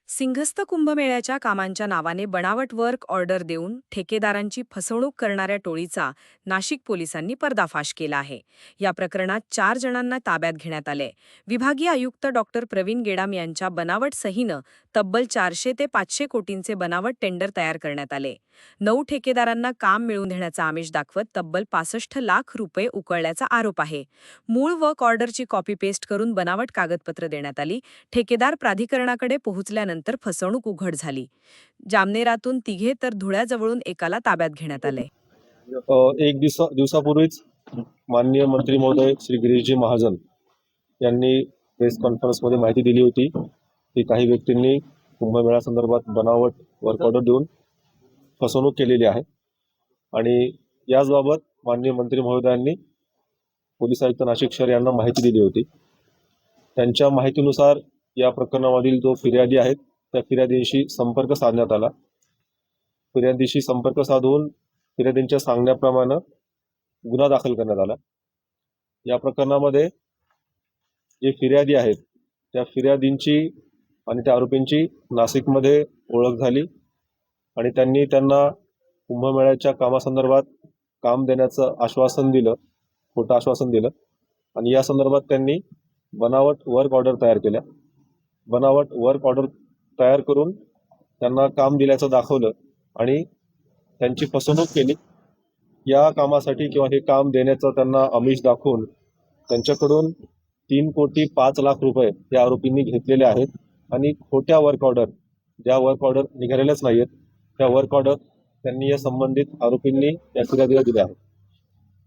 सिंहस्थ कुंभमेळ्याच्या कामांच्या नावाने बनावट वर्क ऑर्डर देऊन ठेकेदारांची फसवणूक करणाऱ्या टोळीचा नाशिक पोलिसांनी पर्दाफाश केला आहे. या प्रकरणात 4 जणांना ताब्यात घेण्यात आले. विभागीय आयुक्त डॉक्टर प्रवीण गेडाम यांच्या बनावट सहीनं तब्बल 400 ते 500 कोटींचे बनावट टेंडर तयार करण्यात आले. 9 ठेकेदारांना काम मिळवून देण्याचा आमिष दाखवत तब्बल 65 लाख रुपये उकळल्याचा आरोप आहे. मूळ वर्क ऑर्डरची कॉपी पेस्ट करून बनावट कागदपत्र देण्यात आली. ठेकेदार प्राधिकरणाकडे पोहोचल्यानंतर फसवणूक उघड झाली. जामनेरातून तिघे तर धुळ्याजवळून एकाला ताब्यात घेण्यात आले. एक दिवसापूर्वीच माननीय मंत्री महोदय श्री गिरीशजी महाजन यांनी प्रेस कॉन्फरन्समध्ये माहिती दिली होती की काही व्यक्तींनी कुंभमेळा संदर्भात बनावट वर्क ऑर्डर देऊन फसवणूक केलेली आहे आणि याचबाबत माननीय मंत्री महोदयांनी पोलीस आयुक्त नाशिक शहर यांना माहिती दिली होती. त्यांच्या माहितीनुसार या प्रकरणामधील जो फिर्यादी आहेत त्या फिर्यादींशी संपर्क साधण्यात आला. फिर्यादीशी संपर्क साधून फिर्यादींच्या सांगण्याप्रमाणे गुन्हा दाखल करण्यात आला. या प्रकरणामध्ये जे फिर्यादी आहेत त्या फिर्यादींची आणि त्या आरोपींची नाशिकमध्ये ओळख झाली आणि त्यांनी त्यांना कुंभमेळ्याच्या कामासंदर्भात काम देण्याचं आश्वासन दिलं, खोटं आश्वासन दिलं आणि या संदर्भात त्यांनी बनावट वर्क ऑर्डर तयार केल्या. बनावट वर्क ऑर्डर तयार करून त्यांना काम दिल्याचं दाखवलं आणि त्यांची फसवणूक केली. या कामासाठी किंवा हे काम देण्याचं त्यांना आमिष दाखवून त्यांच्याकडून 3,05,00,000 रुपये या आरोपींनी घेतलेले आहेत आणि खोट्या वर्क ऑर्डर, ज्या वर्क ऑर्डर निघालेल्याच नाही आहेत त्या वर्क ऑर्डर त्यांनी या संबंधित आरोपींनी या फिर्यादीला दिल्या आहेत.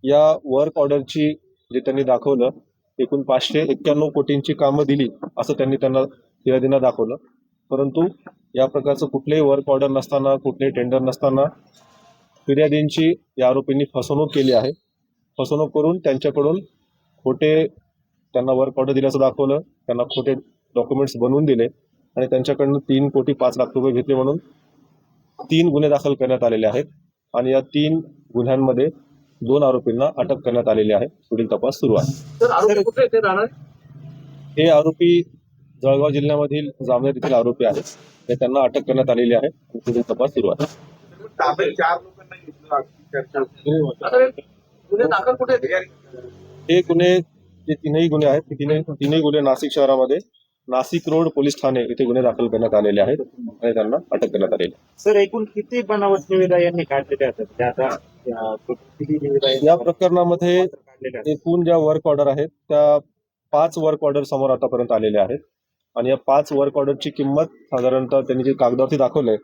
या वर्क ऑर्डरची जे त्यांनी दाखवलं एकूण 591 कोटींची कामं दिली असं त्यांना फिर्यादींना दाखवलं. परंतु या प्रकारचं कुठलेही वर्क ऑर्डर नसताना, कुठलेही टेंडर नसताना फिर्यादींची या आरोपींनी फसवणूक केली आहे. फसवणूक करून त्यांच्याकडून खोटे त्यांना वर्क ऑर्डर दिल्याचं दाखवलं, त्यांना खोटे डॉक्युमेंट्स बनवून दिले आणि त्यांच्याकडून 3,05,00,000 रुपये घेतले म्हणून 3 गुन्हे दाखल करण्यात आलेले आहेत आणि या 3 गुन्ह्यांमध्ये 2 आरोपींना अटक करण्यात आलेली आहे. पुढील तपास सुरू आहे. हे आरोपी जळगाव जिल्ह्यामधील जामनेर येथील आरोपी आहेत. त्यांना अटक करण्यात आलेली आहे. पुढील तपास सुरू आहे. हे गुन्हे जे तीनही गुन्हे आहेत तीनही गुन्हे नाशिक शहरामध्ये नाशिक रोड पोलीस ठाणे इथे गुन्हे दाखल करण्यात आलेले आहेत आणि त्यांना अटक करण्यात आलेली आहे. सर, एकूण किती बनावट निविदा यांनी काढलेले असतात? या प्रकरणामध्ये एकूण ज्या वर्क ऑर्डर आहेत त्या 5 वर्क ऑर्डर समोर आतापर्यंत आलेले आहेत आणि या 5 वर्क ऑर्डरची किंमत साधारणतः त्यांनी जे कागदावरती दाखवलंय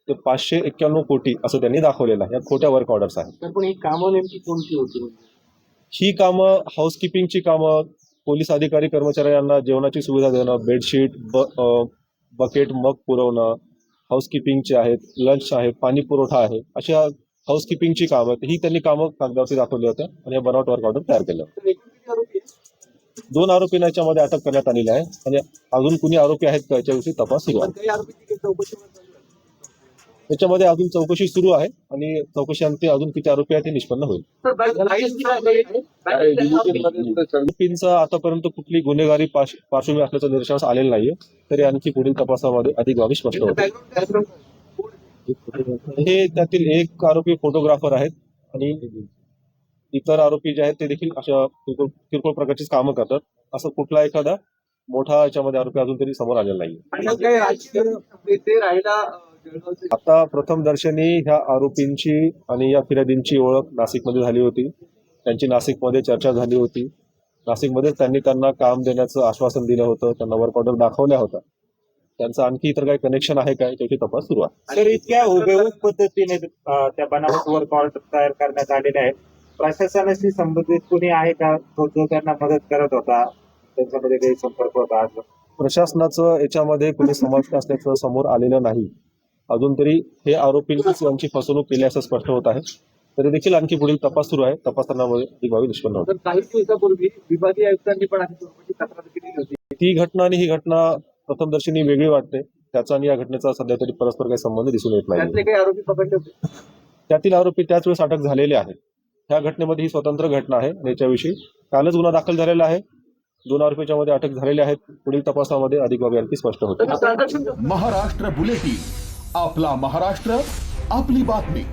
ते 591 कोटी असं त्यांनी दाखवलेलं आहे. या खोट्या वर्क ऑर्डर्स आहेत. पण ही कामं नेमकी कोणती होती? ही कामं हाऊसकीपिंगची कामं, पोलीस अधिकारी कर्मचाऱ्यांना जेवणाची सुविधा देणं, बेडशीट, बकेट, मग पुरवणं, हाऊसकीपिंगचे आहेत, लंच आहे, पाणी पुरवठा आहे, अशा हाऊसकीपिंगची कामं ही त्यांनी कामं कागदावरती दाखवली होत्या आणि या बनावट वर्क ऑर्डर तयार केलं. 2 आरोपींना याच्यामध्ये अटक करण्यात आलेली आहे आणि अजून कुणी आरोपी आहेत का याच्याविषयी तपास सुरू आहे. त्याच्यामध्ये अजून चौकशी सुरू आहे आणि चौकशीअंती अजून किती आरोपी आहेत हे निष्पन्न होईल. आरोपींचा आतापर्यंत कुठली गुन्हेगारी पार्श्वभूमी असल्याचं निदर्शनास आलेलं नाहीये, तरी आणखी पुढील तपासामध्ये अधिक बाबी स्पष्ट होतील. हे त्यातील एक आरोपी फोटोग्राफर आहेत आणि इतर आरोपी जे आहेत ते देखील अशा किरकोळ प्रकारचीच कामं करतात. असं कुठला एखादा मोठा याच्यामध्ये आरोपी अजून तरी समोर आलेला नाहीये. आता प्रथम दर्शनी ह्या आरोपींची आणि या फिर्यादींची ओळख नाशिकमध्ये झाली होती. त्यांची नाशिकमध्ये चर्चा झाली होती. नाशिकमध्ये त्यांना काम देण्याचं आश्वासन दिलं होतं, त्यांना वर्क ऑर्डर दाखवल्या होत्या. त्यांचं आणखी इतर काही कनेक्शन आहे काय त्याची तपास सुरू आहे. सर, इतक्या हुबेहूब पद्धतीने त्या बनावट वर्क ऑर्डर तयार करण्यात आलेले आहेत. प्रशासनाशी संबंधित कोणी आहे का जो त्यांना मदत करत होता, त्यांच्यामध्ये काही संपर्क होता? प्रशासनाचं याच्यामध्ये कोणी समाविष्ट असल्याचं समोर आलेलं नाही. अजून तरी हे आरोपींनीच यांची फसवणूक केली असं स्पष्ट होत आहे. तरी देखील आणखी पुढील तपास सुरू आहे. तपासतानामध्ये ही बाबी निष्पन्न होते. काही दिवसापूर्वी विभागीय आयुक्तांनी पण तक्रार केली होती. ती घटना आणि ही घटना प्रथमदर्शनी वेगळी वाटते. त्याचा आणि या घटनेचा सध्या तरी परस्पर काही संबंध दिसून येत नाही. त्यातले काही आरोपी पकडले होते? त्यातील आरोपी त्याच वेळेस अटक झालेले आहेत. ह्या घटनेमध्ये ही स्वतंत्र घटना आहे आणि याच्याविषयी कालच गुन्हा दाखल झालेला आहे 2 आरोपीच्या मध्ये अटक झालेले आहेत. पुढील तपासामध्ये अधिक बाबी आणखी स्पष्ट होतील. महाराष्ट्र बुलेटिन, आपला महाराष्ट्र, आपली बातमी.